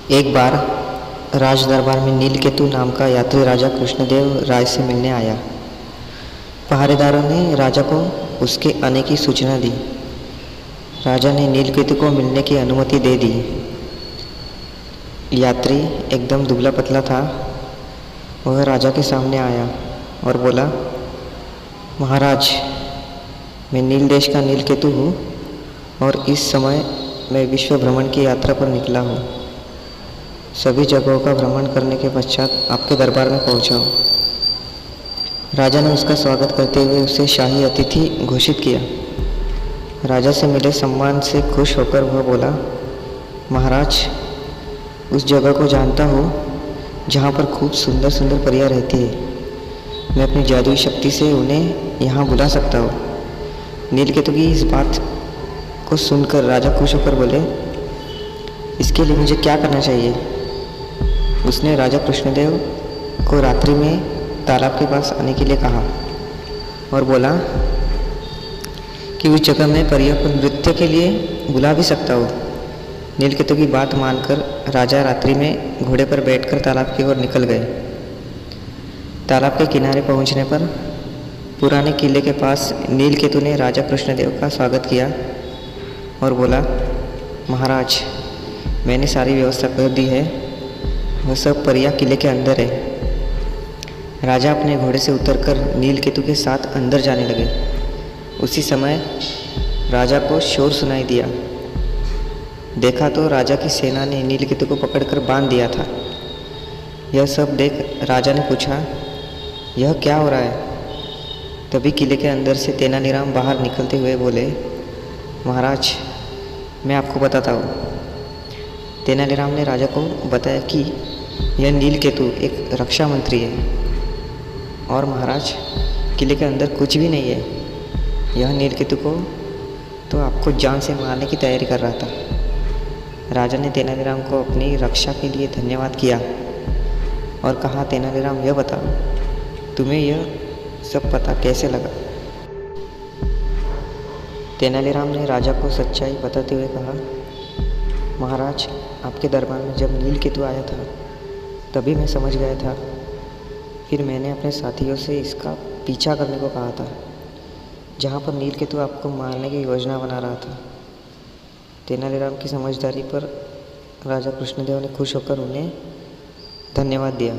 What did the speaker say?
एक बार राज दरबार में नीलकेतु नाम का यात्री राजा कृष्णदेव राय से मिलने आया। पहरेदारों ने राजा को उसके आने की सूचना दी। राजा ने नीलकेतु को मिलने की अनुमति दे दी। यात्री एकदम दुबला पतला था। वह राजा के सामने आया और बोला, महाराज, मैं नील देश का नीलकेतु हूँ और इस समय मैं विश्व भ्रमण की यात्रा पर निकला हूँ। सभी जगहों का भ्रमण करने के पश्चात आपके दरबार में पहुँचा हूँ। राजा ने उसका स्वागत करते हुए उसे शाही अतिथि घोषित किया। राजा से मिले सम्मान से खुश होकर वह बोला, महाराज, उस जगह को जानता हूँ जहाँ पर खूब सुंदर सुंदर परियां रहती है। मैं अपनी जादुई शक्ति से उन्हें यहाँ बुला सकता हूँ। नीलकेतु की इस बात को सुनकर राजा खुश होकर बोले, इसके लिए मुझे क्या करना चाहिए? उसने राजा कृष्णदेव को रात्रि में तालाब के पास आने के लिए कहा और बोला कि उस जगह मैं परियों को नृत्य के लिए बुला भी सकता हूँ। नीलकेतु की बात मानकर राजा रात्रि में घोड़े पर बैठकर तालाब की ओर निकल गए। तालाब के किनारे पहुँचने पर पुराने किले के पास नीलकेतु ने राजा कृष्णदेव का स्वागत किया और बोला, महाराज, मैंने सारी व्यवस्था कर दी है। वह सब परियां किले के अंदर है। राजा अपने घोड़े से उतरकर नीलकेतु के साथ अंदर जाने लगे। उसी समय राजा को शोर सुनाई दिया। देखा तो राजा की सेना ने नीलकेतु को पकड़कर बांध दिया था। यह सब देख राजा ने पूछा, यह क्या हो रहा है? तभी किले के अंदर से तेनालीराम बाहर निकलते हुए बोले, महाराज, मैं आपको बताता हूँ। तेनालीराम ने राजा को बताया कि यह नीलकेतु एक रक्षा मंत्री है और महाराज, किले के अंदर कुछ भी नहीं है। यह नीलकेतु को तो आपको जान से मारने की तैयारी कर रहा था। राजा ने तेनालीराम को अपनी रक्षा के लिए धन्यवाद किया और कहा, तेनालीराम, यह बताओ, तुम्हें यह सब पता कैसे लगा? तेनालीराम ने राजा को सच्चाई बताते हुए कहा, महाराज, आपके दरबार में जब नीलकेतु आया था तभी मैं समझ गया था। फिर मैंने अपने साथियों से इसका पीछा करने को कहा था, जहाँ पर नीलकेतु आपको मारने की योजना बना रहा था। तेनालीराम की समझदारी पर राजा कृष्णदेव ने खुश होकर उन्हें धन्यवाद दिया।